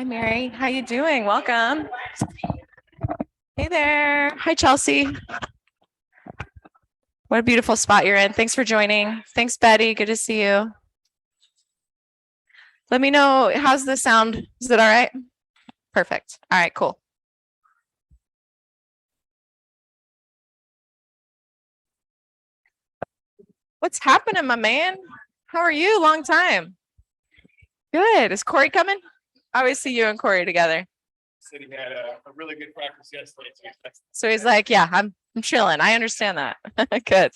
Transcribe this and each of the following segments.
Hi, Mary. How you doing? Welcome. Hey there. Hi, Chelsea. What a beautiful spot you're in. Thanks for joining. Thanks, Betty. Good to see you. Let me know, how's the sound? Is it all right? Perfect. All right, cool. What's happening, my man? How are you? Long time. Good. Is Corey coming? I always see you and Corey together. Said he had a really good practice yesterday. So he's like, yeah, I'm chilling. I understand that. Good.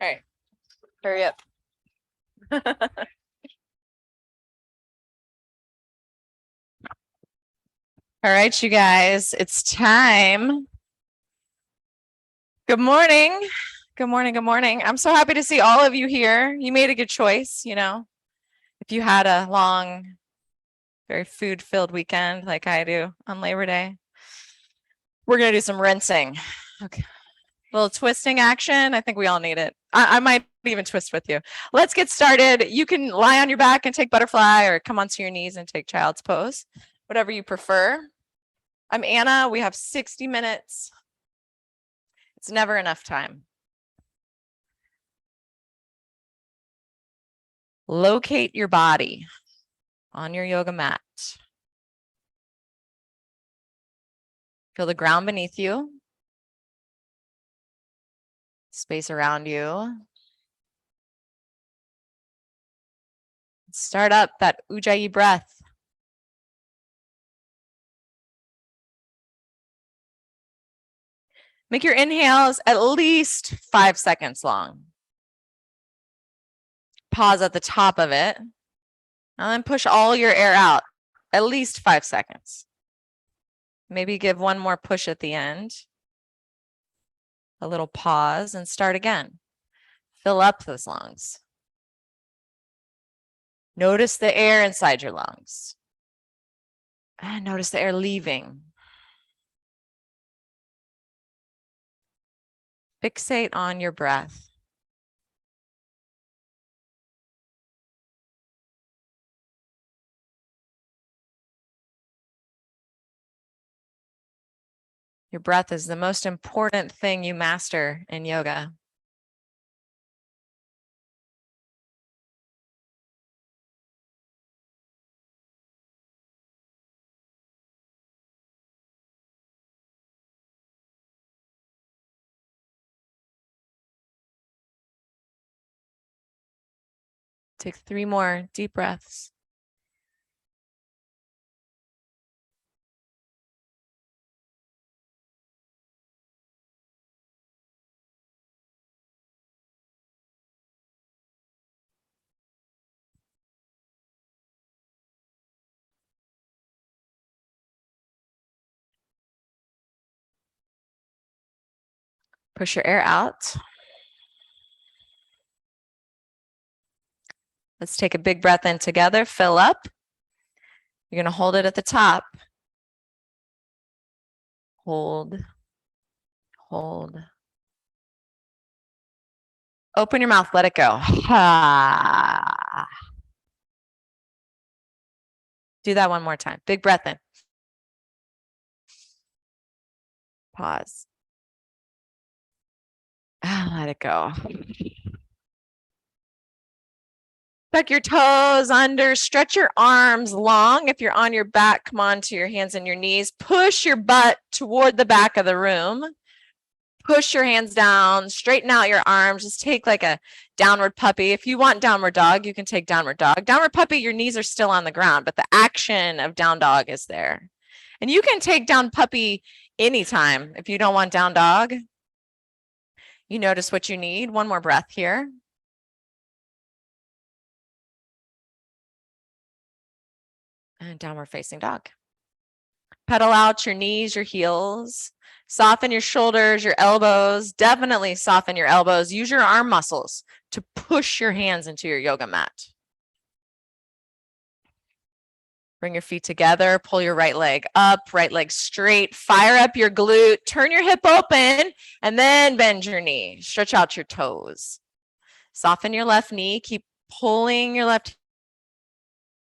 All right. Hurry up. All right, you guys, it's time. Good morning. Good morning. Good morning. I'm so happy to see all of you here. You made a good choice, you know. If you had a long, very food-filled weekend like I do on Labor Day, we're gonna do some rinsing. Okay. A little twisting action. I think we all need it. I might even twist with you. Let's get started. You can lie on your back and take butterfly or come onto your knees and take child's pose, whatever you prefer. I'm Anna. We have 60 minutes. It's never enough time. Locate your body on your yoga mat. Feel the ground beneath you, space around you. Start up that Ujjayi breath. Make your inhales at least 5 seconds long. Pause at the top of it, and then push all your air out, at least 5 seconds. Maybe give one more push at the end. A little pause and start again. Fill up those lungs. Notice the air inside your lungs. And notice the air leaving. Fixate on your breath. Your breath is the most important thing you master in yoga. Take 3 more deep breaths. Push your air out. Let's take a big breath in together, fill up. You're going to hold it at the top. Hold, hold. Open your mouth, let it go. Do that one more time. Big breath in. Pause. Let it go. Tuck your toes under, stretch your arms long. If you're on your back, come on to your hands and your knees. Push your butt toward the back of the room. Push your hands down, straighten out your arms. Just take like a downward puppy. If you want downward dog, you can take downward dog. Downward puppy, your knees are still on the ground, but the action of down dog is there. And you can take down puppy anytime. If you don't want down dog, you notice what you need. One more breath here. And downward facing dog. Pedal out your knees, your heels. Soften your shoulders, your elbows. Definitely soften your elbows. Use your arm muscles to push your hands into your yoga mat. Bring your feet together. Pull your right leg up, right leg straight. Fire up your glute. Turn your hip open and then bend your knee. Stretch out your toes. Soften your left knee. Keep pulling your left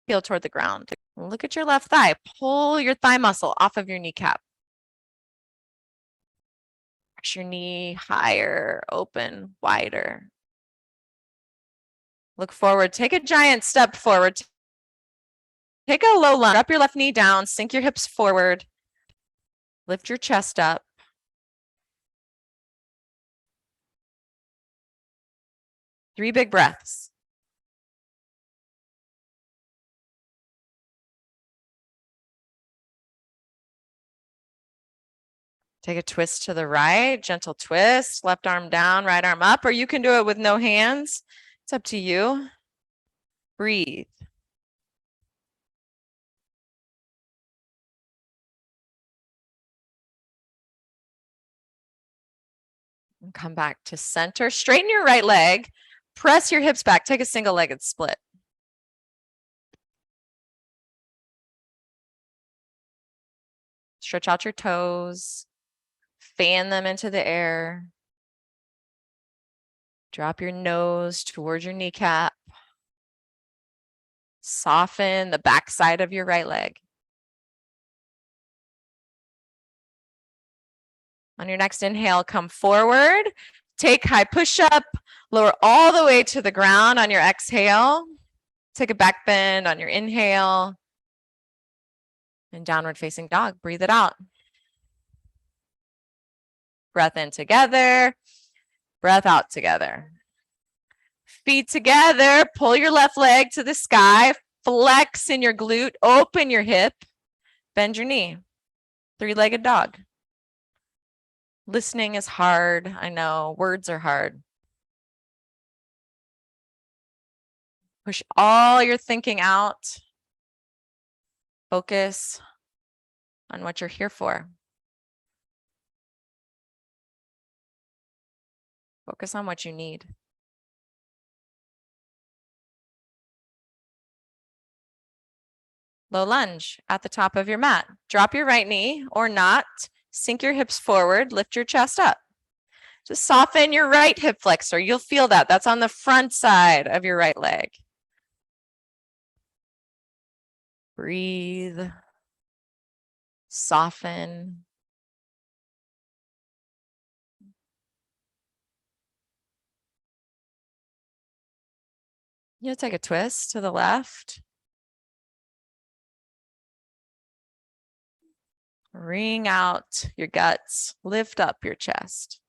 heel toward the ground. Look at your left thigh. Pull your thigh muscle off of your kneecap. Push your knee higher, open, wider. Look forward. Take a giant step forward. Take a low lunge. Drop your left knee down. Sink your hips forward. Lift your chest up. Three big breaths. Take a twist to the right, gentle twist, left arm down, right arm up, or you can do it with no hands. It's up to you. Breathe. And come back to center. Straighten your right leg. Press your hips back. Take a single-legged split. Stretch out your toes. Fan them into the air. Drop your nose towards your kneecap. Soften the backside of your right leg. On your next inhale, come forward. Take high push-up. Lower all the way to the ground on your exhale. Take a back bend on your inhale. And downward facing dog. Breathe it out. Breath in together. Breath out together. Feet together. Pull your left leg to the sky. Flex in your glute. Open your hip. Bend your knee. Three-legged dog. Listening is hard. I know. Words are hard. Push all your thinking out. Focus on what you're here for. Focus on what you need. Low lunge at the top of your mat. Drop your right knee or not. Sink your hips forward. Lift your chest up. Just soften your right hip flexor. You'll feel that. That's on the front side of your right leg. Breathe. Soften. You'll take a twist to the left. Wring out your guts. Lift up your chest.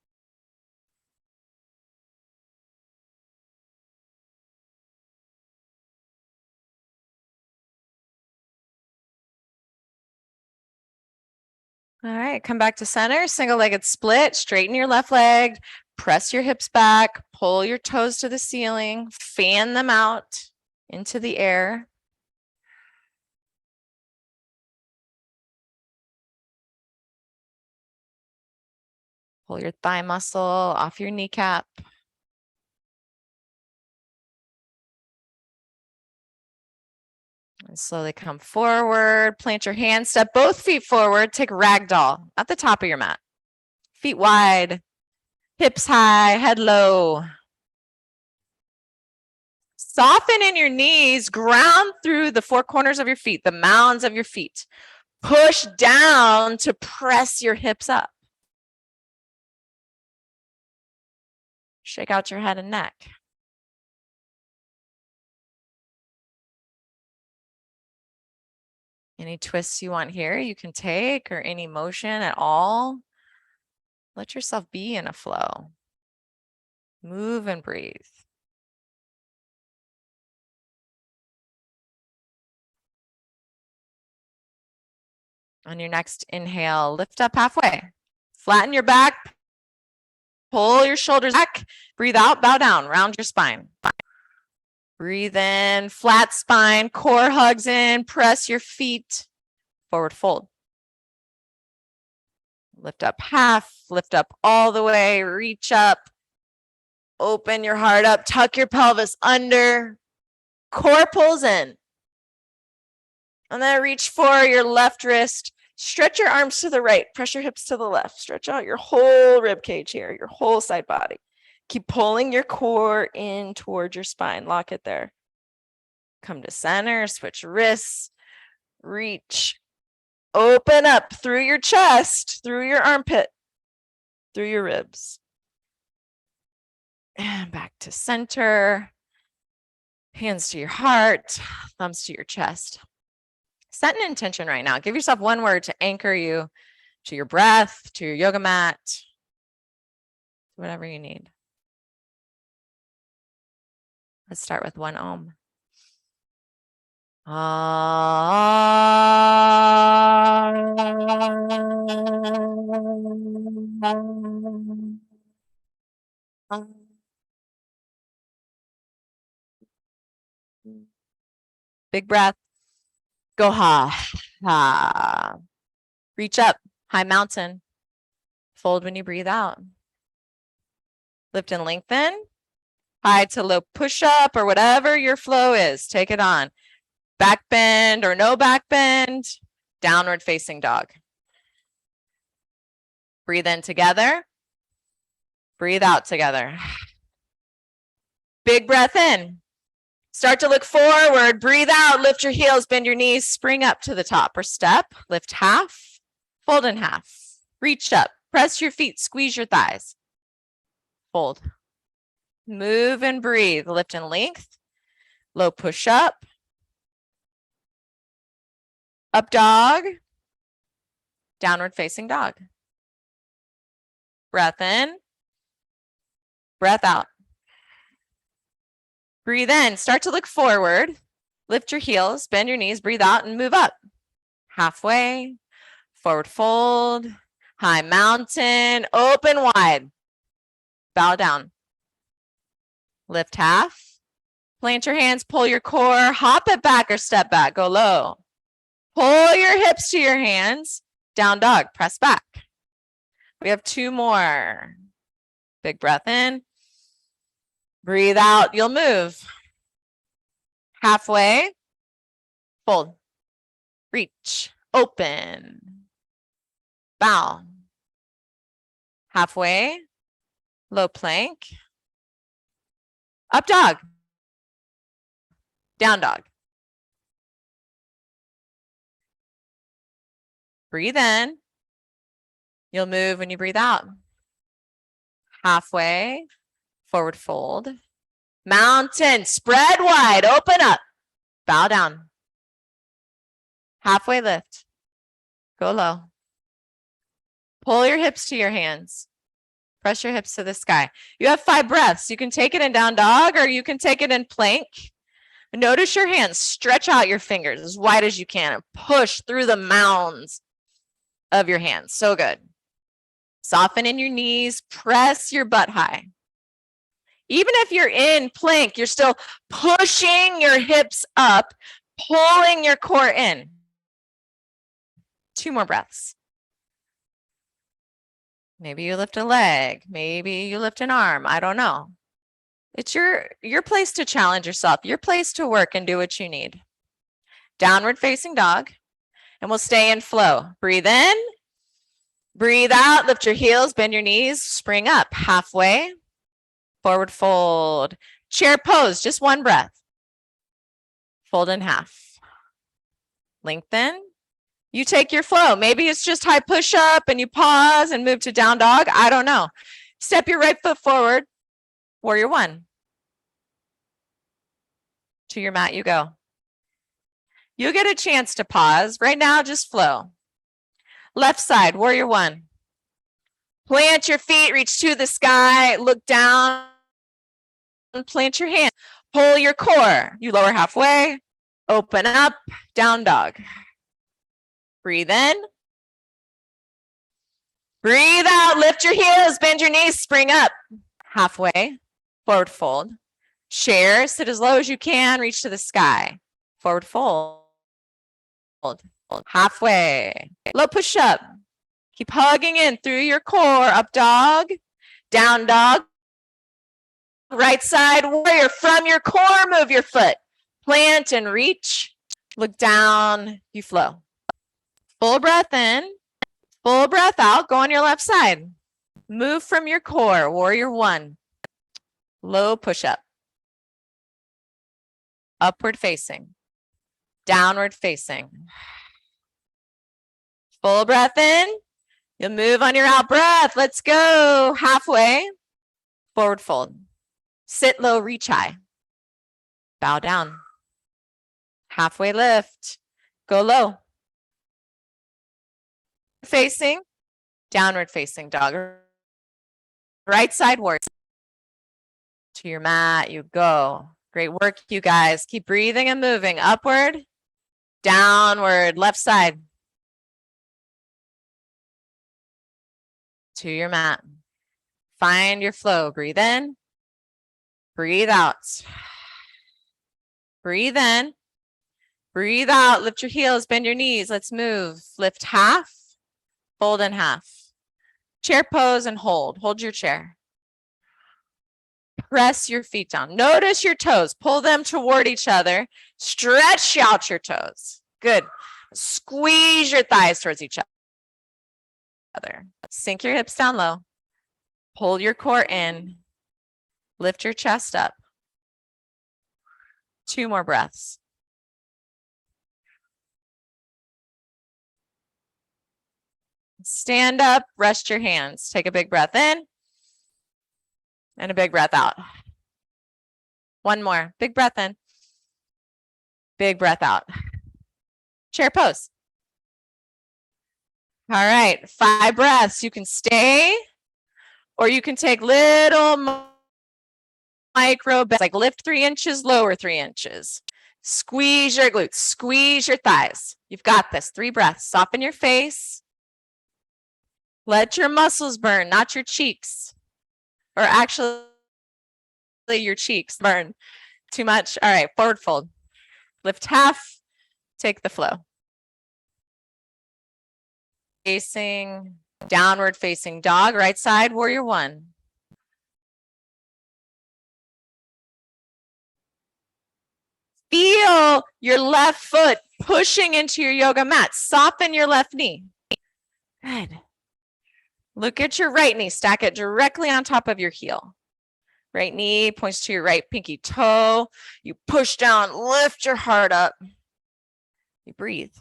All right, come back to center, single-legged split, straighten your left leg, press your hips back, pull your toes to the ceiling, fan them out into the air. Pull your thigh muscle off your kneecap. And slowly come forward, plant your hands, step both feet forward, take ragdoll at the top of your mat. Feet wide, hips high, head low. Soften in your knees, ground through the four corners of your feet, the mounds of your feet. Push down to press your hips up. Shake out your head and neck. Any twists you want here, you can take, or any motion at all. Let yourself be in a flow. Move and breathe. On your next inhale, lift up halfway. Flatten your back. Pull your shoulders back. Breathe out, bow down, round your spine. Breathe in, flat spine, core hugs in, press your feet, forward fold. Lift up half, lift up all the way, reach up, open your heart up, tuck your pelvis under, core pulls in. And then reach for your left wrist, stretch your arms to the right, press your hips to the left, stretch out your whole rib cage here, your whole side body. Keep pulling your core in towards your spine, lock it there. Come to center, switch wrists, reach, open up through your chest, through your armpit, through your ribs. And back to center, hands to your heart, thumbs to your chest. Set an intention right now. Give yourself one word to anchor you to your breath, to your yoga mat, whatever you need. Let's start with one Om. Big breath. Go ha, ha. Reach up, high mountain. Fold when you breathe out. Lift and lengthen. High to low push up or whatever your flow is. Take it on. Back bend or no back bend. Downward facing dog. Breathe in together. Breathe out together. Big breath in. Start to look forward. Breathe out. Lift your heels. Bend your knees. Spring up to the top or step. Lift half. Fold in half. Reach up. Press your feet. Squeeze your thighs. Fold. Move and breathe. Lift and length. Low push up. Up dog. Downward facing dog. Breath in. Breath out. Breathe in. Start to look forward. Lift your heels. Bend your knees. Breathe out and move up. Halfway. Forward fold. High mountain. Open wide. Bow down. Lift half. Plant your hands. Pull your core. Hop it back or step back. Go low. Pull your hips to your hands. Down dog. Press back. We have two more. Big breath in. Breathe out. You'll move. Halfway. Fold. Reach. Open. Bow. Halfway. Low plank. Up dog. Down dog. Breathe in. You'll move when you breathe out. Halfway. Forward fold. Mountain. Spread wide. Open up. Bow down. Halfway lift. Go low. Pull your hips to your hands. Press your hips to the sky. You have 5 breaths. You can take it in down dog or you can take it in plank. Notice your hands. Stretch out your fingers as wide as you can and push through the mounds of your hands. So good. Soften in your knees. Press your butt high. Even if you're in plank, you're still pushing your hips up, pulling your core in. 2 more breaths. Maybe you lift a leg, maybe you lift an arm. I don't know. It's your place to challenge yourself, your place to work and do what you need. Downward facing dog, and we'll stay in flow. Breathe in, breathe out, lift your heels, bend your knees, spring up halfway, forward fold, chair pose, just one breath. Fold in half, lengthen. You take your flow. Maybe it's just high push up and you pause and move to down dog. I don't know. Step your right foot forward, warrior one. To your mat you go. You'll get a chance to pause. Right now, just flow. Left side, warrior one. Plant your feet, reach to the sky, look down, plant your hand. Pull your core. You lower halfway, open up, down dog. Breathe in. Breathe out, lift your heels, bend your knees, spring up. Halfway, forward fold. Chair, sit as low as you can, reach to the sky. Forward fold. Halfway. Low push up. Keep hugging in through your core. Up dog. Down dog. Right side warrior. From your core, move your foot. Plant and reach. Look down. You flow. Full breath in. Full breath out. Go on your left side. Move from your core. Warrior one. Low push up. Upward facing. Downward facing. Full breath in. You'll move on your out breath. Let's go. Halfway. Forward fold. Sit low, reach high. Bow down. Halfway lift. Go low. Facing. Downward facing dog. Right side warrior. To your mat you go. Great work, you guys. Keep breathing and moving. Upward. Downward. Left side. To your mat. Find your flow. Breathe in. Breathe out. Breathe in. Breathe out. Lift your heels. Bend your knees. Let's move. Lift half. Fold in half. Chair pose and hold. Hold your chair. Press your feet down. Notice your toes. Pull them toward each other. Stretch out your toes. Good. Squeeze your thighs towards each other. Sink your hips down low. Pull your core in. Lift your chest up. 2 more breaths. Stand up, rest your hands. Take a big breath in and a big breath out. 1 more. Big breath in. Big breath out. Chair pose. All right, 5 breaths. You can stay or you can take little micro breaths, like lift 3 inches, lower 3 inches. Squeeze your glutes, squeeze your thighs. You've got this. 3 breaths. Soften your face. Let your muscles burn, not your cheeks. Or actually, your cheeks burn too much. All right, forward fold. Lift half, take the flow. Facing, downward facing dog, right side, warrior one. Feel your left foot pushing into your yoga mat. Soften your left knee. Good. Look at your right knee. Stack it directly on top of your heel. Right knee points to your right pinky toe. You push down, lift your heart up. You breathe.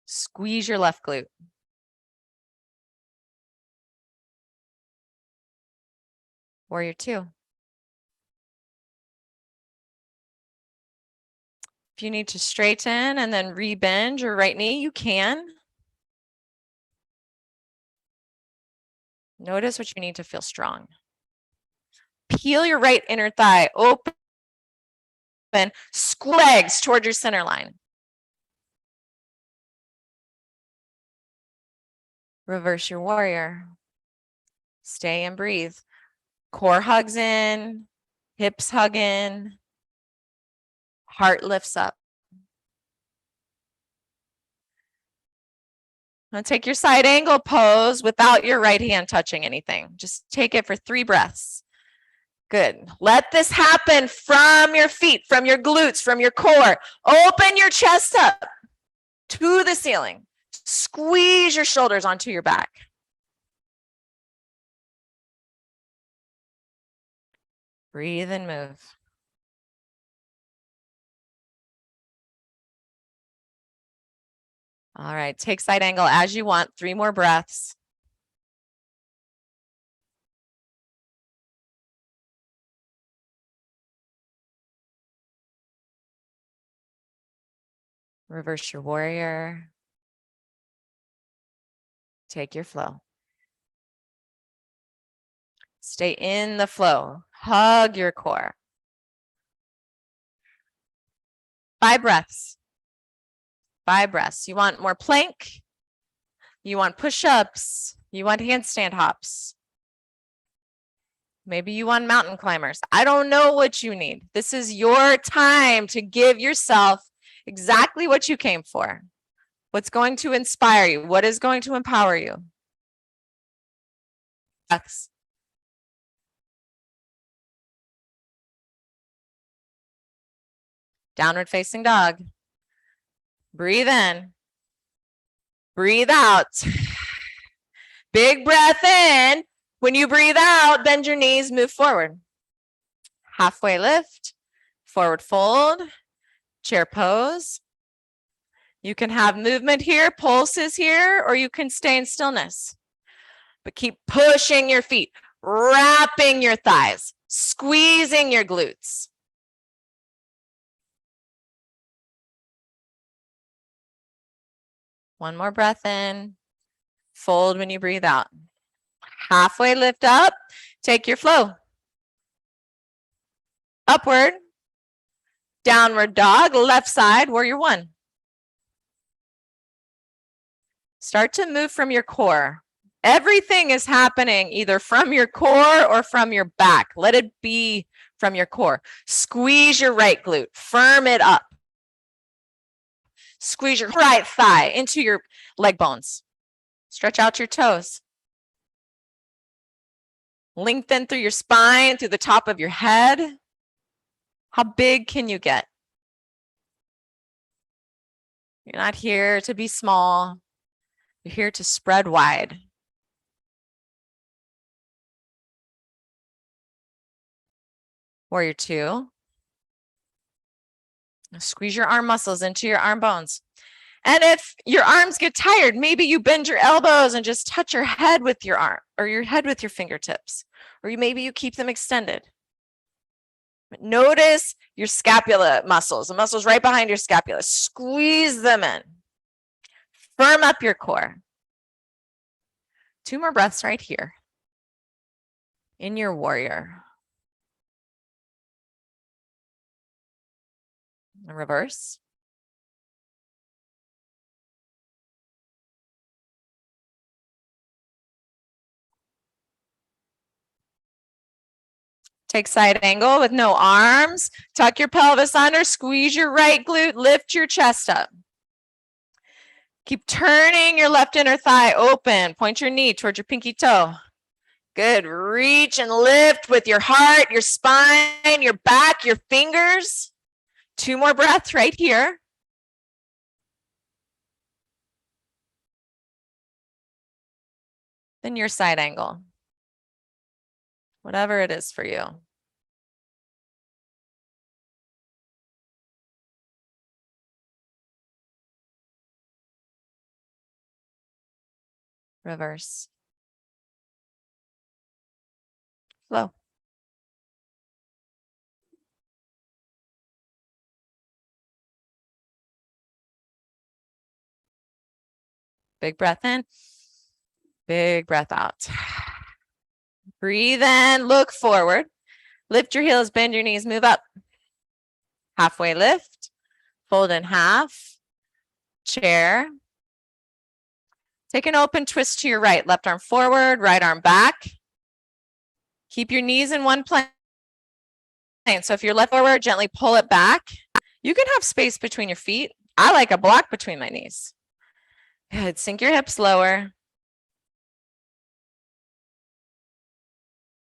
Squeeze your left glute. Warrior two. If you need to straighten and then rebend your right knee, you can. Notice what you need to feel strong. Peel your right inner thigh open. Legs toward your center line. Reverse your warrior. Stay and breathe. Core hugs in, hips hug in, heart lifts up. Now take your side angle pose without your right hand touching anything. Just take it for 3 breaths. Good. Let this happen from your feet, from your glutes, from your core. Open your chest up to the ceiling. Squeeze your shoulders onto your back. Breathe and move. All right, take side angle as you want. 3 more breaths. Reverse your warrior. Take your flow. Stay in the flow. Hug your core. 5 breaths. 5 breaths. You want more plank? You want push-ups? You want handstand hops? Maybe you want mountain climbers. I don't know what you need. This is your time to give yourself exactly what you came for. What's going to inspire you? What is going to empower you? Breaths. Downward facing dog. Breathe in. Breathe out. Big breath in. When you breathe out, bend your knees, move forward. Halfway lift, forward fold, chair pose. You can have movement here, pulses here, or you can stay in stillness. But keep pushing your feet, wrapping your thighs, squeezing your glutes. One more breath in. Fold when you breathe out. Halfway lift up. Take your flow. Upward. Downward dog. Left side. Warrior 1. Start to move from your core. Everything is happening either from your core or from your back. Let it be from your core. Squeeze your right glute. Firm it up. Squeeze your right thigh into your leg bones. Stretch out your toes. Lengthen through your spine, through the top of your head. How big can you get? You're not here to be small. You're here to spread wide. Warrior 2. Squeeze your arm muscles into your arm bones. And if your arms get tired, maybe you bend your elbows and just touch your head with your arm or your head with your fingertips, or maybe you keep them extended. But notice your scapula muscles, the muscles right behind your scapula. Squeeze them in. Firm up your core. 2 more breaths right here in your warrior. Reverse. Take side angle with no arms. Tuck your pelvis under, squeeze your right glute, lift your chest up. Keep turning your left inner thigh open. Point your knee towards your pinky toe. Good. Reach and lift with your heart, your spine, your back, your fingers. 2 more breaths right here. Then your side angle. Whatever it is for you. Reverse. Flow. Big breath in. Big breath out. Breathe in, look forward. Lift your heels, bend your knees, move up. Halfway lift. Fold in half. Chair. Take an open twist to your right. Left arm forward, right arm back. Keep your knees in one plane. So if you're left forward, gently pull it back. You can have space between your feet. I like a block between my knees. Good. Sink your hips lower.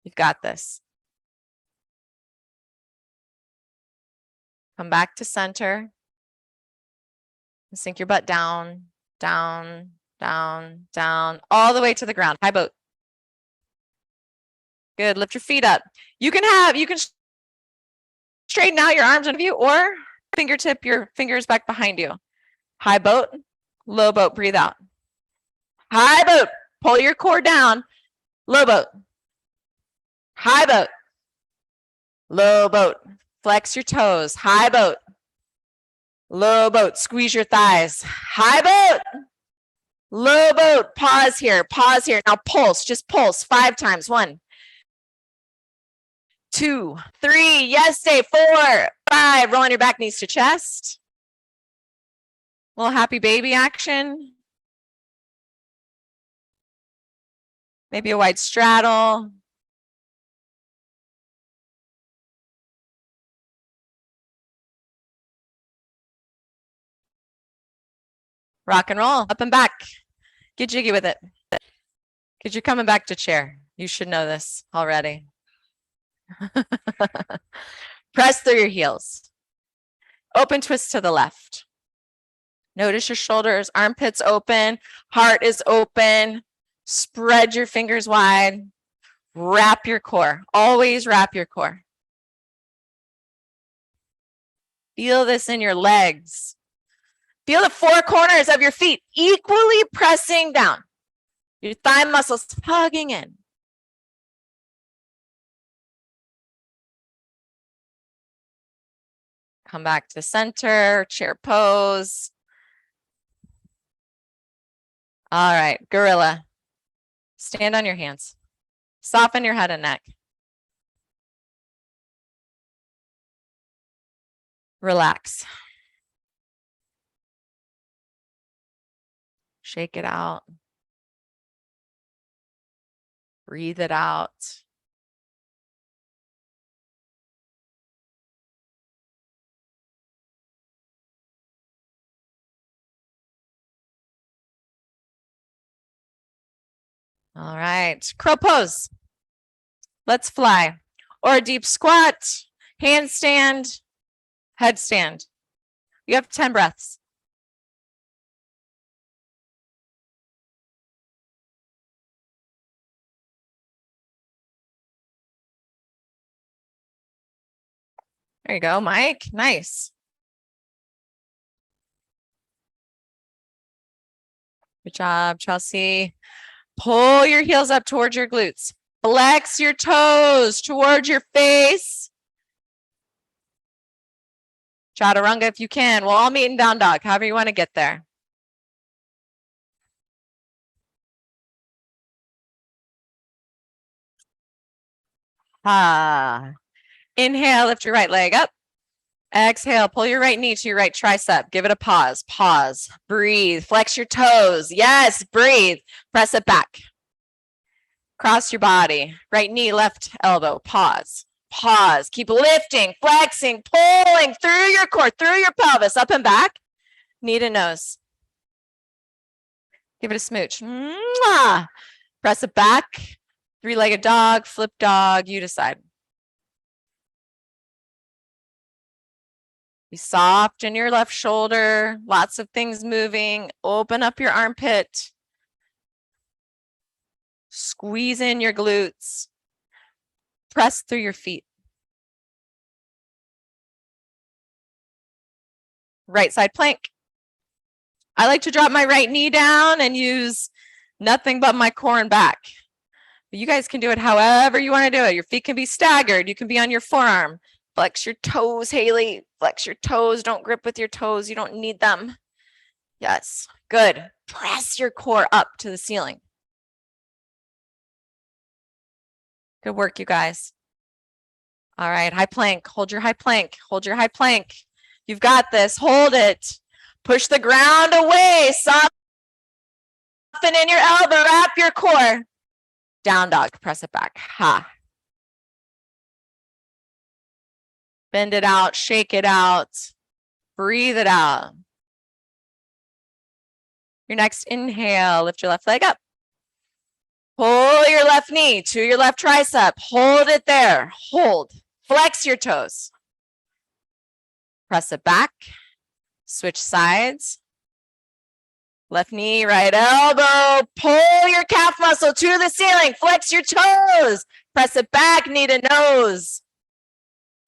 You've got this. Come back to center. And sink your butt down, down, down, down, all the way to the ground. High boat. Good. Lift your feet up. You can straighten out your arms in view or fingertip your fingers back behind you. High boat, low boat, breathe out. High boat, pull your core down. Low boat. High boat. Low boat. Flex your toes. High boat. Low boat. Squeeze your thighs. High boat. Low boat. Pause here. Pause here. Now pulse. Just pulse 5 times. 1, 2, 3. Yes, stay. 4, 5. Roll on your back, knees to chest. Little happy baby action. Maybe a wide straddle. Rock and roll, up and back. Get jiggy with it. Because you're coming back to chair. You should know this already. Press through your heels. Open twist to the left. Notice your shoulders, armpits open, heart is open. Spread your fingers wide. Wrap your core. Always wrap your core. Feel this in your legs. Feel the 4 corners of your feet equally pressing down. Your thigh muscles hugging in. Come back to center, chair pose. All right, gorilla. Stand on your hands. Soften your head and neck. Relax. Shake it out. Breathe it out. All right, crow pose. Let's fly. Or a deep squat, handstand, headstand. You have 10 breaths. There you go, Mike. Nice. Good job, Chelsea. Pull your heels up towards your glutes. Flex your toes towards your face. Chaturanga if you can. We'll all meet in down dog, however you want to get there. Inhale, lift your right leg up. Exhale, pull your right knee to your right tricep. Give it a pause. Pause. Breathe. Flex your toes. Yes, breathe. Press it back. Cross your body. Right knee, left elbow. Pause. Pause. Keep lifting, flexing, pulling through your core, through your pelvis, up and back. Knee to nose. Give it a smooch. Mwah. Press it back. 3-legged dog, flip dog, you decide. Be soft in your left shoulder, lots of things moving. Open up your armpit. Squeeze in your glutes. Press through your feet. Right side plank. I like to drop my right knee down and use nothing but my core and back. But you guys can do it however you want to do it. Your feet can be staggered. You can be on your forearm. Flex your toes, Haley. Flex your toes. Don't grip with your toes. You don't need them. Yes, good. Press your core up to the ceiling. Good work, you guys. All right, high plank. Hold your high plank. Hold your high plank. You've got this. Hold it. Push the ground away. Soften in your elbow. Wrap your core. Down dog. Press it back. Ha. Bend it out. Shake it out. Breathe it out. Your next inhale, lift your left leg up. Pull your left knee to your left tricep. Hold it there. Hold. Flex your toes. Press it back. Switch sides. Left knee, right elbow. Pull your calf muscle to the ceiling. Flex your toes. Press it back, knee to nose.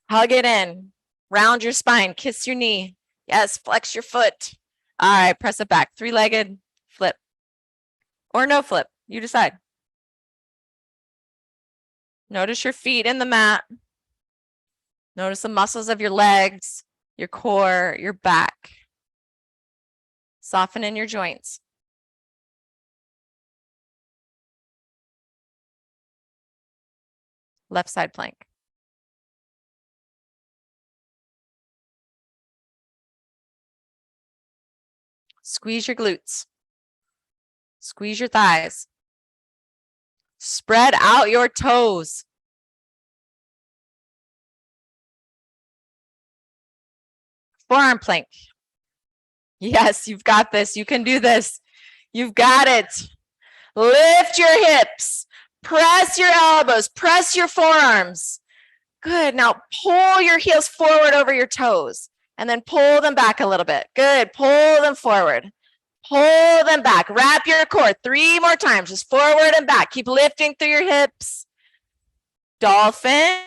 Hug it in. Round your spine. Kiss your knee. Yes, flex your foot. All right, press it back. Three-legged flip. Or no flip. You decide. Notice your feet in the mat. Notice the muscles of your legs, your core, your back. Soften in your joints. Left side plank. Squeeze your glutes. Squeeze your thighs. Spread out your toes. Forearm plank. Yes, you've got this. You can do this. You've got it. Lift your hips. Press your elbows. Press your forearms. Good. Now pull your heels forward over your toes and then pull them back a little bit. Good. Pull them forward. Pull them back. Wrap your core 3 more times. Just forward and back. Keep lifting through your hips. Dolphin.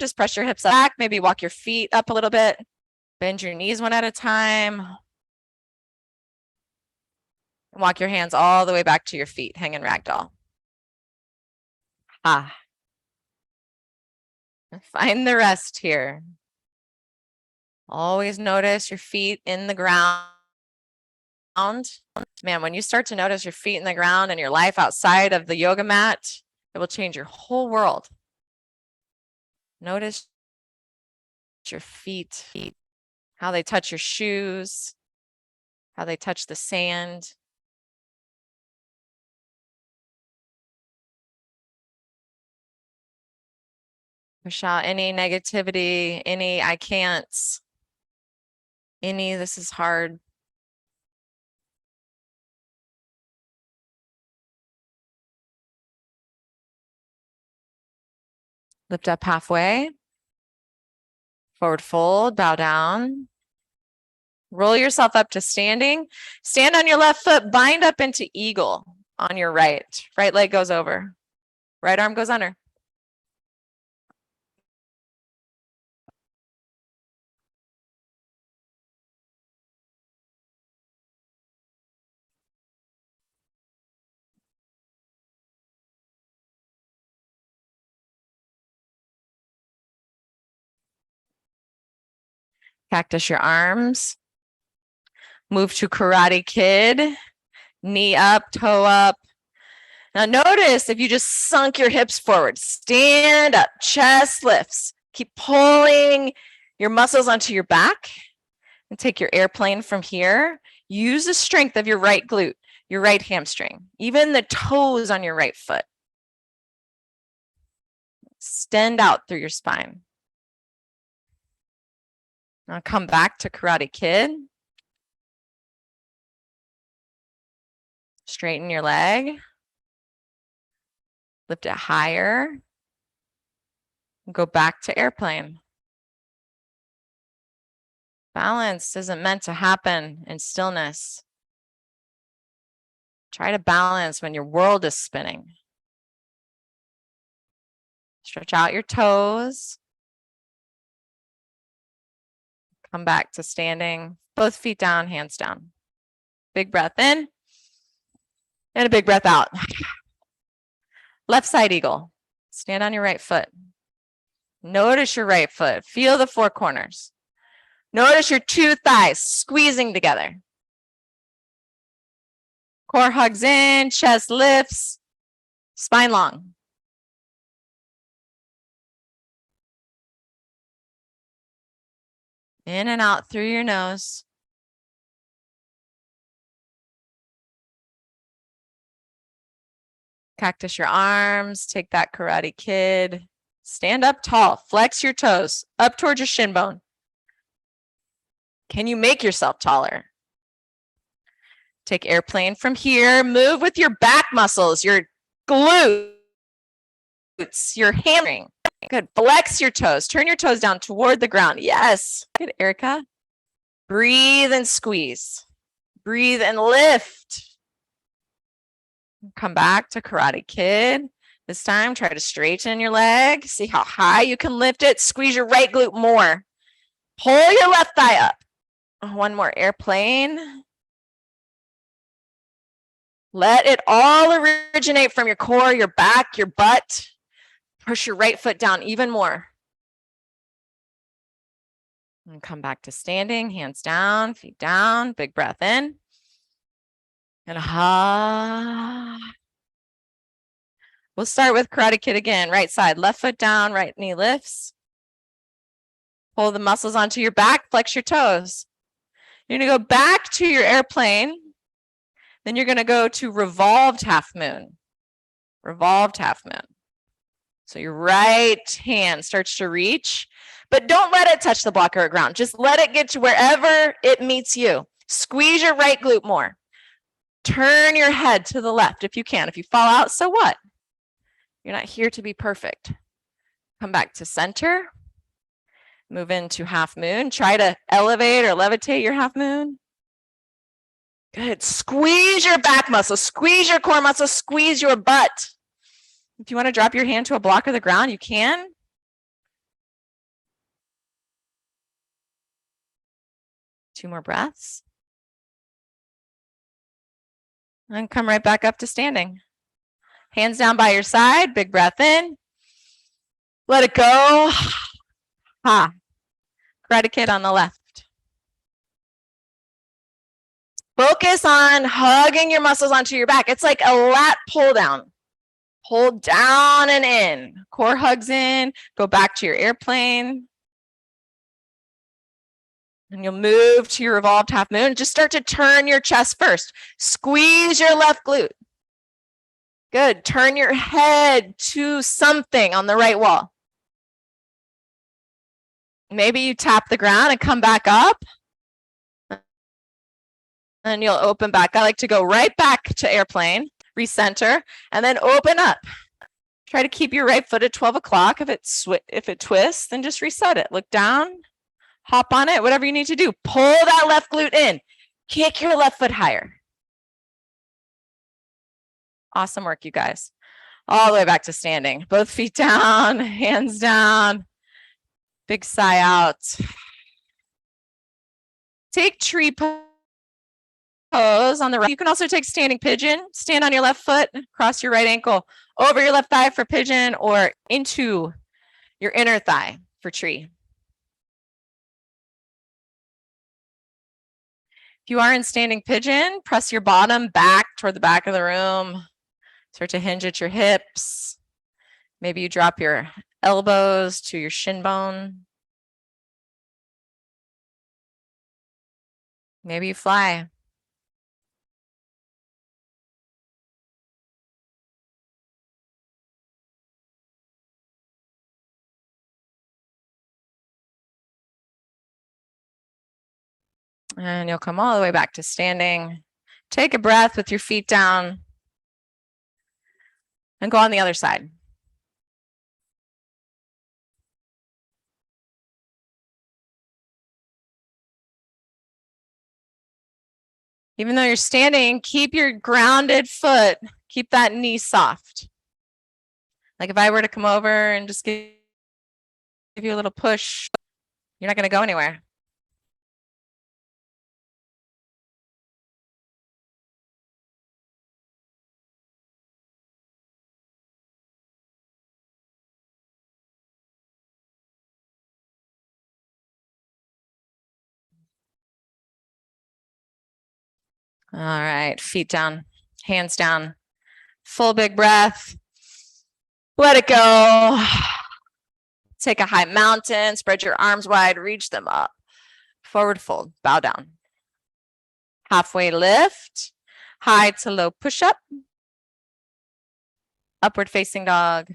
Just press your hips back. Maybe walk your feet up a little bit. Bend your knees one at a time. And walk your hands all the way back to your feet. Hanging ragdoll. Find the rest here. Always notice your feet in the ground. Man, when you start to notice your feet in the ground and your life outside of the yoga mat, it will change your whole world. Notice your feet, how they touch your shoes, how they touch the sand. Push out any negativity, any I can'ts, any this is hard. Lift up halfway. Forward fold, bow down. Roll yourself up to standing. Stand on your left foot, bind up into eagle on your right. Right leg goes over. Right arm goes under. Cactus your arms. Move to Karate Kid. Knee up, toe up. Now notice if you just sunk your hips forward, stand up, chest lifts. Keep pulling your muscles onto your back and take your airplane from here. Use the strength of your right glute, your right hamstring, even the toes on your right foot. Extend out through your spine. Now come back to Karate Kid. Straighten your leg. Lift it higher. Go back to airplane. Balance isn't meant to happen in stillness. Try to balance when your world is spinning. Stretch out your toes. Come back to standing. Both feet down, hands down. Big breath in. And a big breath out. Left side eagle. Stand on your right foot. Notice your right foot. Feel the 4 corners. Notice your 2 thighs squeezing together. Core hugs in, chest lifts, spine long. In and out through your nose. Cactus your arms, take that Karate Kid. Stand up tall, flex your toes up towards your shin bone. Can you make yourself taller? Take airplane from here. Move with your back muscles, your glutes, your hamstring. Good. Flex your toes. Turn your toes down toward the ground. Yes. Good, Erica. Breathe and squeeze. Breathe and lift. Come back to Karate Kid. This time, try to straighten your leg. See how high you can lift it. Squeeze your right glute more. Pull your left thigh up. One more airplane. Let it all originate from your core, your back, your butt. Push your right foot down even more. And come back to standing, hands down, feet down, big breath in. And we'll start with Karate Kid again. Right side, left foot down, right knee lifts. Pull the muscles onto your back, flex your toes. You're gonna go back to your airplane. Then you're gonna go to revolved half moon. Revolved half moon. So your right hand starts to reach, but don't let it touch the block or ground. Just let it get to wherever it meets you. Squeeze your right glute more. Turn your head to the left if you can. If you fall out, so what? You're not here to be perfect. Come back to center. Move into half moon. Try to elevate or levitate your half moon. Good. Squeeze your back muscle. Squeeze your core muscle. Squeeze your butt. If you want to drop your hand to a block of the ground, you can. Two more breaths. And come right back up to standing. Hands down by your side. Big breath in. Let it go. Ha. Karate Kid on the left. Focus on hugging your muscles onto your back. It's like a lat pull down. Pull down and in. Core hugs in. Go back to your airplane. And you'll move to your revolved half moon. Just start to turn your chest first. Squeeze your left glute. Good. Turn your head to something on the right wall. Maybe you tap the ground and come back up. And you'll open back. I like to go right back to airplane, recenter, and then open up. Try to keep your right foot at 12 o'clock. If it twists, then just reset it. Look down, hop on it, whatever you need to do. Pull that left glute in. Kick your left foot higher. Awesome work, you guys. All the way back to standing. Both feet down, hands down. Big sigh out. Take tree pose on the right. You can also take standing pigeon. Stand on your left foot, cross your right ankle over your left thigh for pigeon or into your inner thigh for tree. If you are in standing pigeon, press your bottom back toward the back of the room. Start to hinge at your hips. Maybe you drop your elbows to your shin bone. Maybe you fly. And you'll come all the way back to standing. Take a breath with your feet down. And go on the other side. Even though you're standing, keep your grounded foot, keep that knee soft. Like if I were to come over and just give you a little push, you're not going to go anywhere. All right, feet down, hands down, full big breath. Let it go. Take a high mountain, spread your arms wide, reach them up. Forward fold, bow down. Halfway lift, high to low push up. Upward facing dog.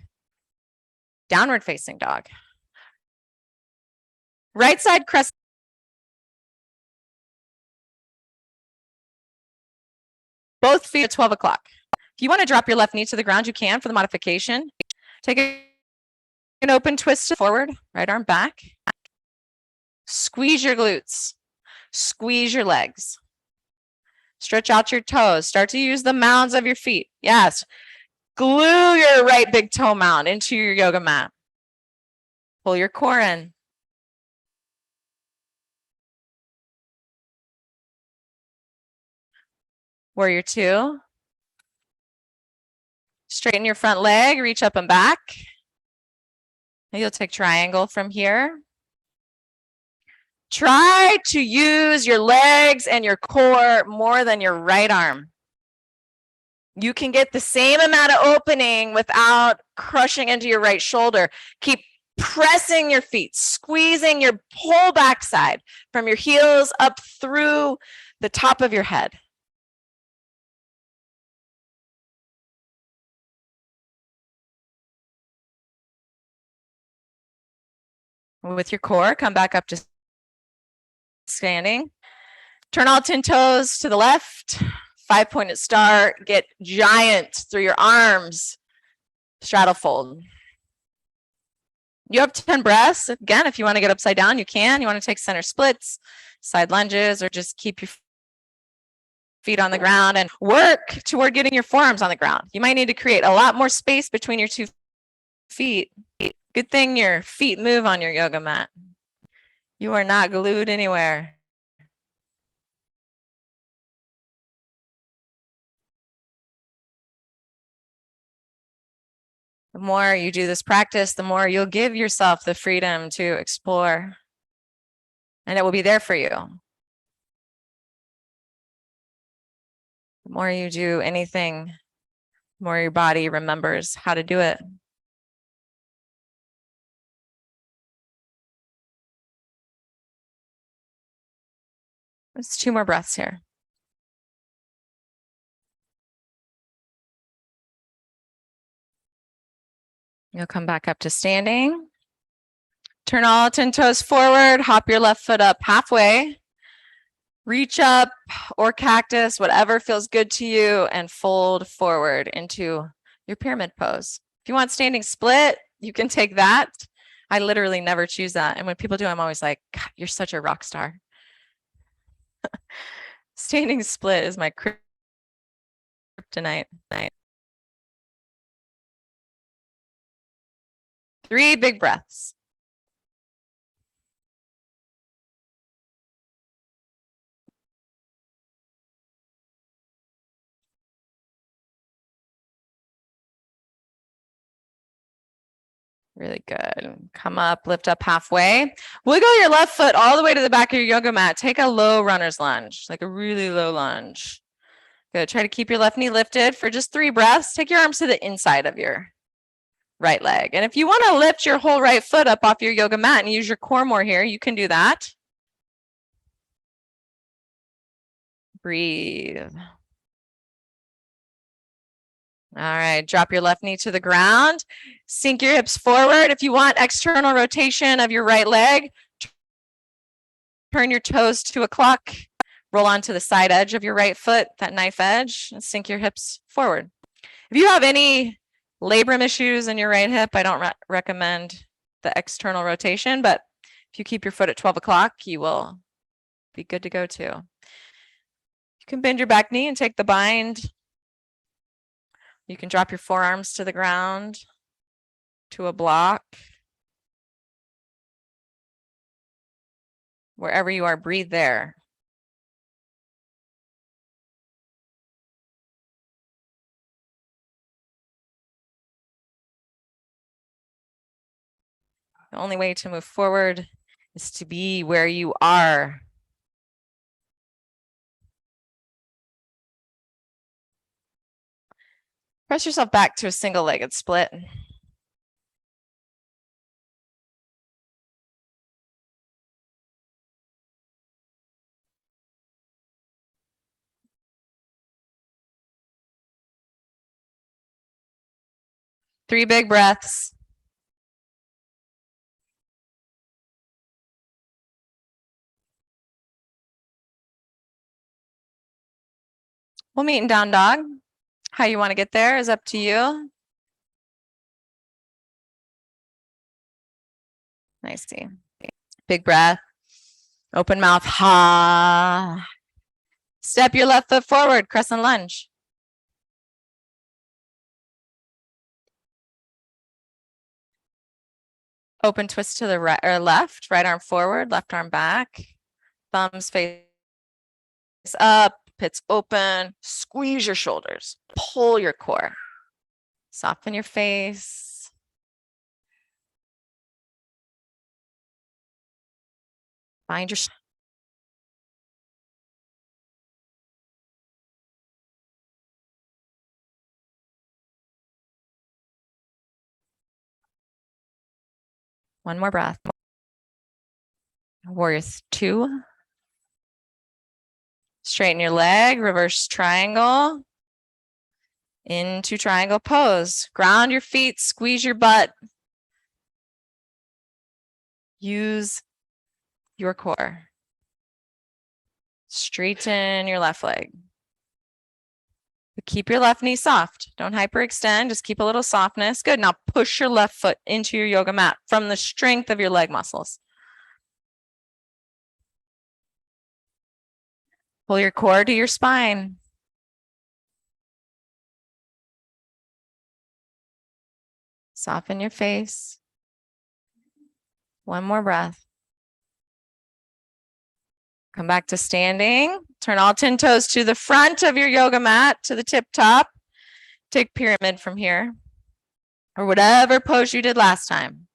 Downward facing dog. Right side crescent both feet at 12 o'clock. If you want to drop your left knee to the ground, you can for the modification. Take an open twist forward, right arm back. Squeeze your glutes. Squeeze your legs. Stretch out your toes. Start to use the mounds of your feet. Yes. Glue your right big toe mound into your yoga mat. Pull your core in. Warrior two. Straighten your front leg, reach up and back. And you'll take triangle from here. Try to use your legs and your core more than your right arm. You can get the same amount of opening without crushing into your right shoulder. Keep pressing your feet, squeezing your whole backside from your heels up through the top of your head. With your core, come back up to standing. Turn all 10 toes to the left. 5-pointed start. Get giant through your arms. Straddle fold. You have 10 breaths. Again, if you want to get upside down, you can. You want to take center splits, side lunges, or just keep your feet on the ground and work toward getting your forearms on the ground. You might need to create a lot more space between your 2 feet. Good thing your feet move on your yoga mat. You are not glued anywhere. The more you do this practice, the more you'll give yourself the freedom to explore, and it will be there for you. The more you do anything, the more your body remembers how to do it. Let's 2 more breaths here. You'll come back up to standing. Turn all 10 toes forward, hop your left foot up halfway. Reach up or cactus, whatever feels good to you, and fold forward into your pyramid pose. If you want standing split, you can take that. I literally never choose that. And when people do, I'm always like, God, you're such a rock star. Standing split is my kryptonite. 3 big breaths. Really good. Come up, lift up halfway. Wiggle your left foot all the way to the back of your yoga mat. Take a low runner's lunge, like a really low lunge. Good. Try to keep your left knee lifted for just 3 breaths. Take your arms to the inside of your right leg. And if you want to lift your whole right foot up off your yoga mat and use your core more here, you can do that. Breathe. All right, drop your left knee to the ground. Sink your hips forward. If you want external rotation of your right leg, turn your toes to a clock. Roll onto the side edge of your right foot, that knife edge, and sink your hips forward. If you have any labrum issues in your right hip, I don't recommend the external rotation, but if you keep your foot at 12 o'clock, you will be good to go too. You can bend your back knee and take the bind. You can drop your forearms to the ground, to a block. Wherever you are, breathe there. The only way to move forward is to be where you are. Press yourself back to a single-legged split. Three big breaths. We'll meet in down dog. How you want to get there is up to you. Nice. Big breath. Open mouth. Ha. Step your left foot forward, crescent lunge. Open twist to the right or left, right arm forward, left arm back. Thumbs face up, pits open. Squeeze your shoulders. Pull your core. Soften your face. Find your one more breath. Warrior 2. Straighten your leg, reverse triangle. Into triangle pose. Ground your feet, squeeze your butt. Use your core. Straighten your left leg. But keep your left knee soft. Don't hyperextend, just keep a little softness. Good, now push your left foot into your yoga mat from the strength of your leg muscles. Pull your core to your spine. Soften your face. One more breath. Come back to standing. Turn all 10 toes to the front of your yoga mat, to the tip top. Take pyramid from here, or whatever pose you did last time.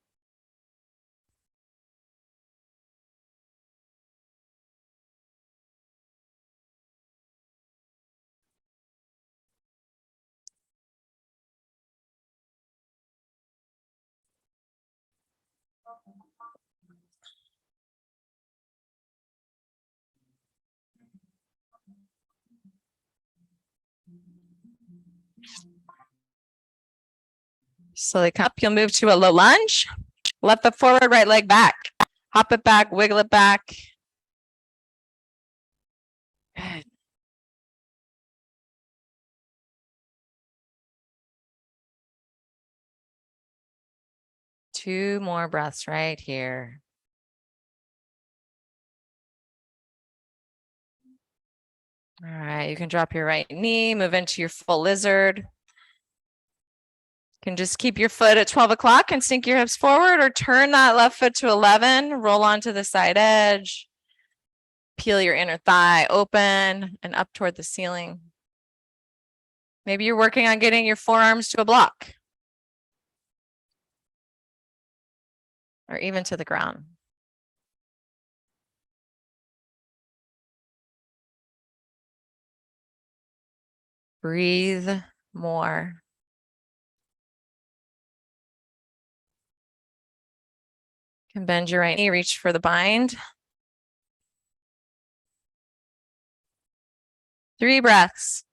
Slowly come up, you'll move to a low lunge. Left foot forward, right leg back. Hop it back, wiggle it back. Good. Two more breaths right here. All right, you can drop your right knee, move into your full lizard. You can just keep your foot at 12 o'clock and sink your hips forward, or turn that left foot to 11, roll onto the side edge. Peel your inner thigh open and up toward the ceiling. Maybe you're working on getting your forearms to a block, or even to the ground. Breathe more. You can bend your right knee, reach for the bind. 3 breaths.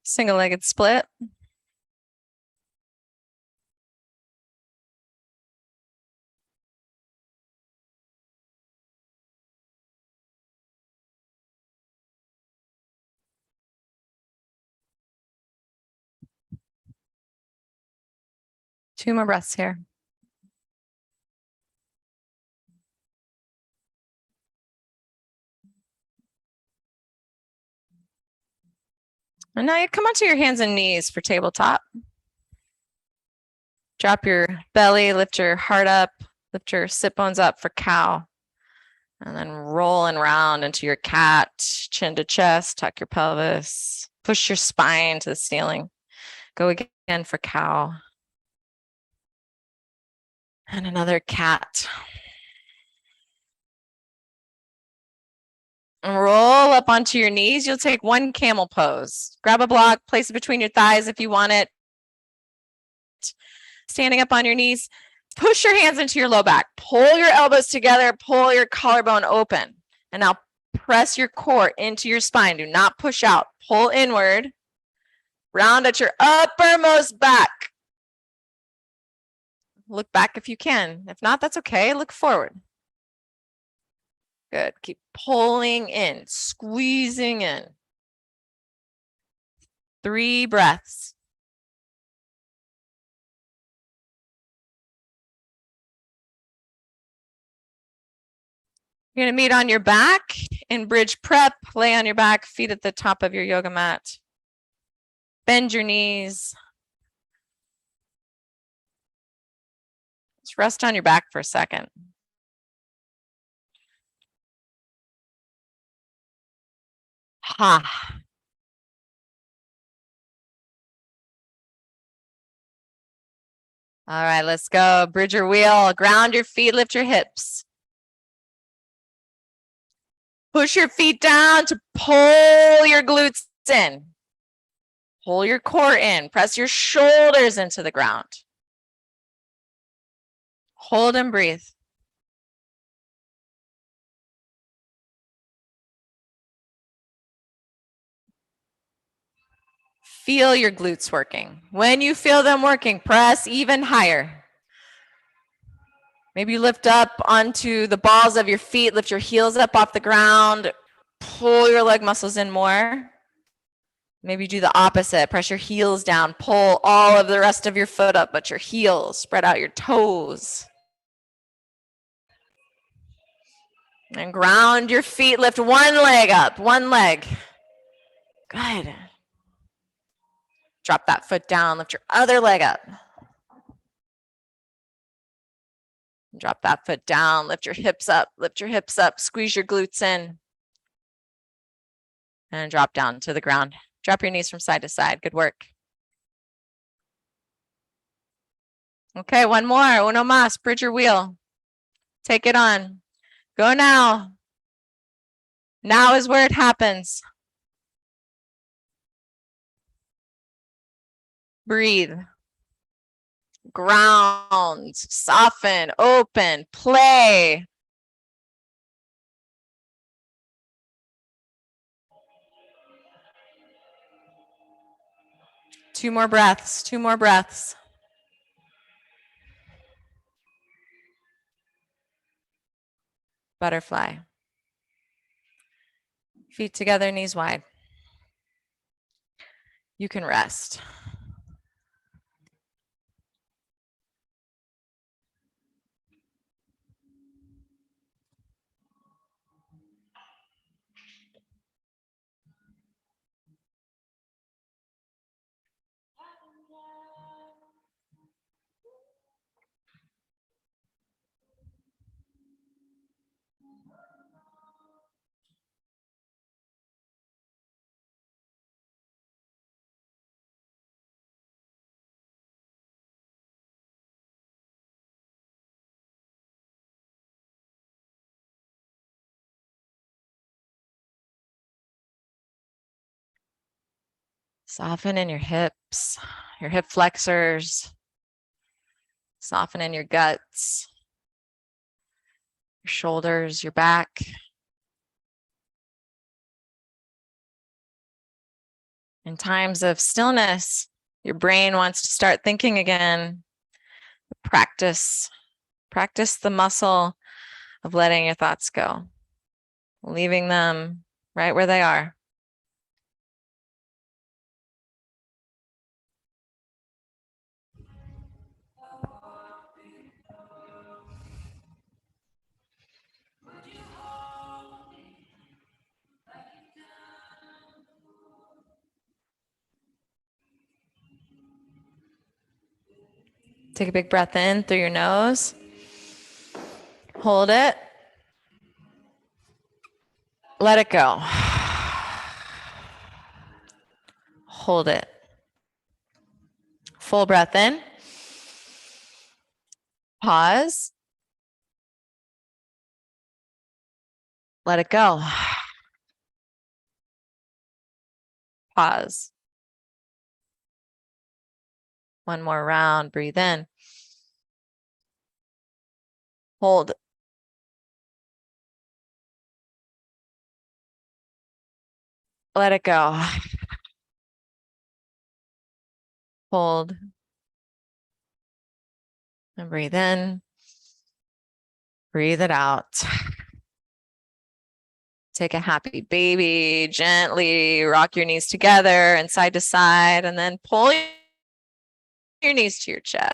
Single-legged split. Two more breaths here. And now you come onto your hands and knees for tabletop. Drop your belly, lift your heart up, lift your sit bones up for cow. And then roll and round into your cat, chin to chest, tuck your pelvis, push your spine to the ceiling. Go again for cow. And another cat. And roll up onto your knees. You'll take one camel pose. Grab a block, place it between your thighs if you want it. Standing up on your knees, push your hands into your low back. Pull your elbows together, pull your collarbone open. And now press your core into your spine. Do not push out. Pull inward. Round at your uppermost back. Look back if you can. If not, that's okay. Look forward. Good. Keep pulling in, squeezing in. 3 breaths. You're going to meet on your back in bridge prep. Lay on your back, feet at the top of your yoga mat. Bend your knees. Just rest on your back for a second. Ha. All right, let's go. Bridge your wheel. Ground your feet, lift your hips. Push your feet down to pull your glutes in. Pull your core in. Press your shoulders into the ground. Hold and breathe. Feel your glutes working. When you feel them working, press even higher. Maybe you lift up onto the balls of your feet, lift your heels up off the ground, pull your leg muscles in more. Maybe do the opposite. Press your heels down, pull all of the rest of your foot up, but your heels, spread out your toes. And ground your feet, lift one leg up, one leg. Good. Drop that foot down, lift your other leg up. Drop that foot down, lift your hips up, squeeze your glutes in. And drop down to the ground. Drop your knees from side to side. Good work. Okay, one more. Uno más. Bridge your wheel. Take it on. Go now. Now is where it happens. Breathe. Ground. Soften. Open. Play. Two more breaths. Two more breaths. Butterfly. Feet together, knees wide. You can rest. Soften in your hips, your hip flexors. Soften in your guts, your shoulders, your back. In times of stillness, your brain wants to start thinking again. Practice the muscle of letting your thoughts go, leaving them right where they are. Take a big breath in through your nose. Hold it. Let it go. Hold it. Full breath in. Pause. Let it go. Pause. One more round. Breathe in. Hold. Let it go. Hold. And breathe in. Breathe it out. Take a happy baby, gently rock your knees together and side to side, and then pull your knees to your chest.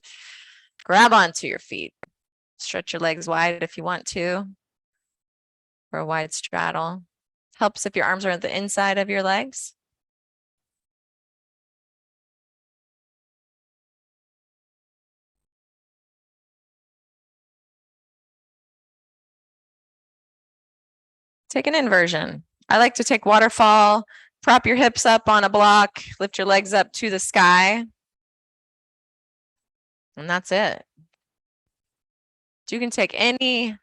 Grab onto your feet. Stretch your legs wide if you want to for a wide straddle. Helps if your arms are at the inside of your legs. Take an inversion. I like to take waterfall, prop your hips up on a block, lift your legs up to the sky. And that's it. You can take anything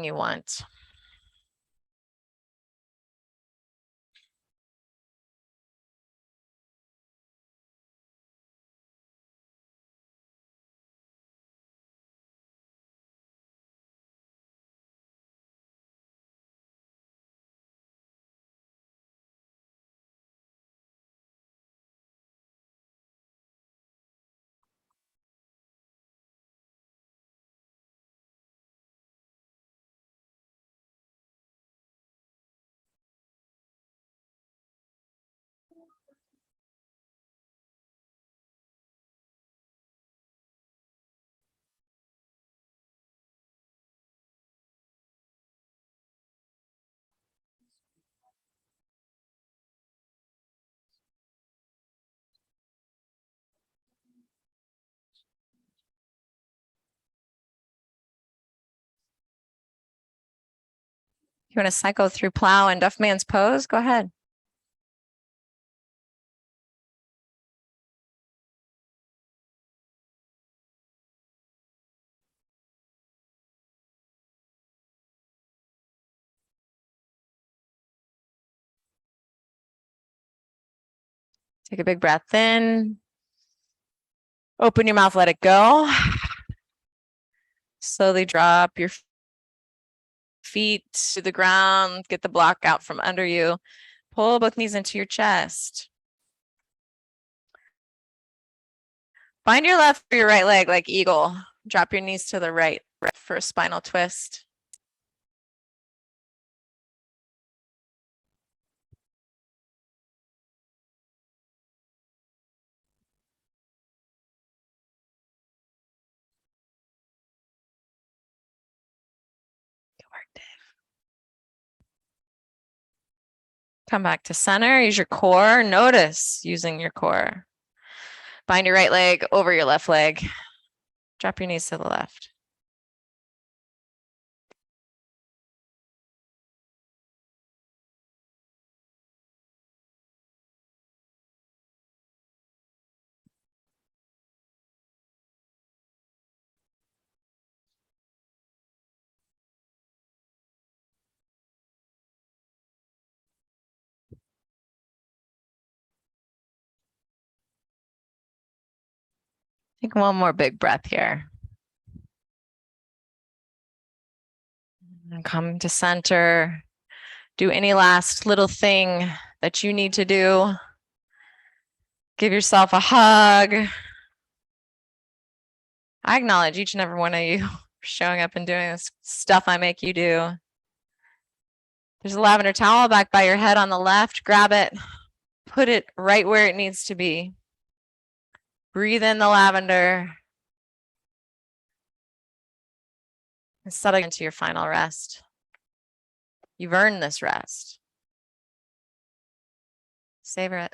you want. You want to cycle through plow and Duff Man's pose? Go ahead. Take a big breath in. Open your mouth, let it go. Slowly drop your feet to the ground. Get the block out from under you. Pull both knees into your chest. Find your left or your right leg like eagle. Drop your knees to the right for a spinal twist. Good work, Dave. Come back to center. Use your core. Notice using your core. Bind your right leg over your left leg. Drop your knees to the left. Take one more big breath here. And come to center. Do any last little thing that you need to do. Give yourself a hug. I acknowledge each and every one of you for showing up and doing this stuff I make you do. There's a lavender towel back by your head on the left. Grab it. Put it right where it needs to be. Breathe in the lavender. And settle into your final rest. You've earned this rest. Savor it.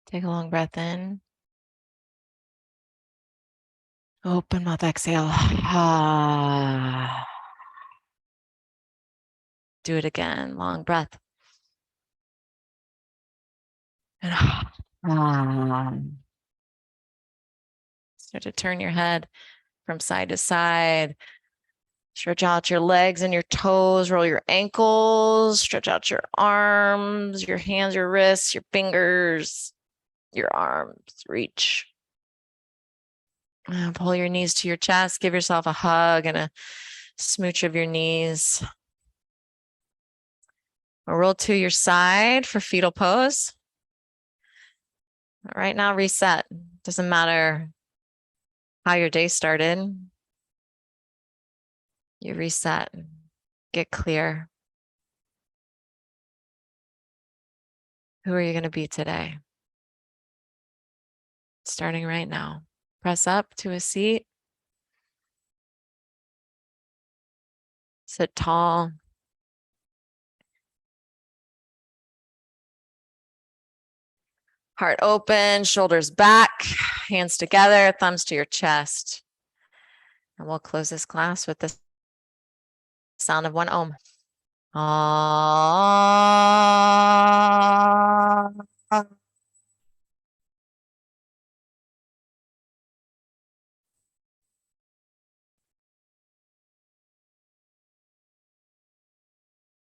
Take a long breath in. Open mouth, exhale. Do it again. Long breath. And start to turn your head from side to side. Stretch out your legs and your toes, roll your ankles, stretch out your arms, your hands, your wrists, your fingers, your arms, reach. And pull your knees to your chest, give yourself a hug and a smooch of your knees. Or roll to your side for fetal pose. Right now, reset. Doesn't matter how your day started. You reset, get clear. Who are you going to be today? Starting right now. Press up to a seat. Sit tall. Heart open, shoulders back, hands together, thumbs to your chest. And we'll close this class with the sound of 1 ohm.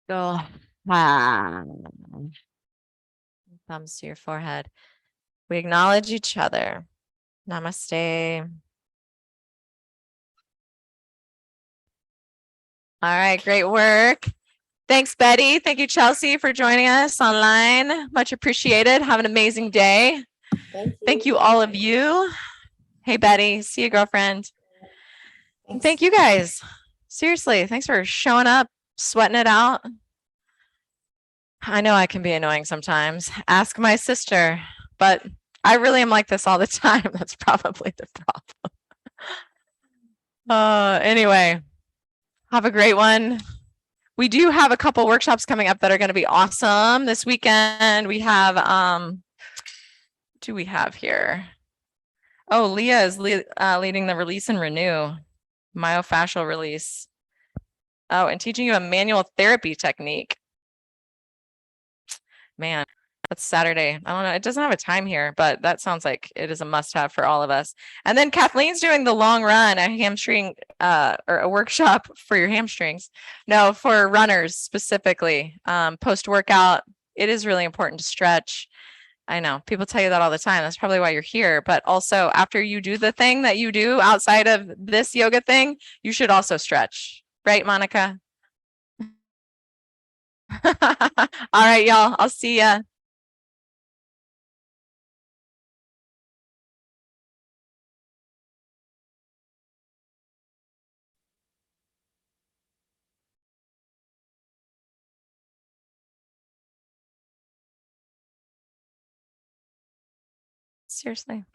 Go. Thumbs to your forehead. We acknowledge each other. Namaste. All right, great work. Thanks, Betty. Thank you, Chelsea, for joining us online. Much appreciated. Have an amazing day. Thank you, all of you. Hey, Betty. See you, girlfriend. And thank you guys. Seriously, thanks for showing up, sweating it out. I know I can be annoying sometimes. Ask my sister, but I really am like this all the time. That's probably the problem. Anyway, have a great one. We do have a couple workshops coming up that are going to be awesome this weekend. We have, do we have here? Oh, Leah is leading the release and renew, myofascial release. Oh, and teaching you a manual therapy technique. Man, that's Saturday. I don't know. It doesn't have a time here, but that sounds like it is a must have for all of us. And then Kathleen's doing the long run, a hamstring or a workshop for your hamstrings. No, for runners specifically. Post workout, it is really important to stretch. I know people tell you that all the time. That's probably why you're here. But also after you do the thing that you do outside of this yoga thing, you should also stretch. Right, Monica? All right, y'all. I'll see ya. Seriously.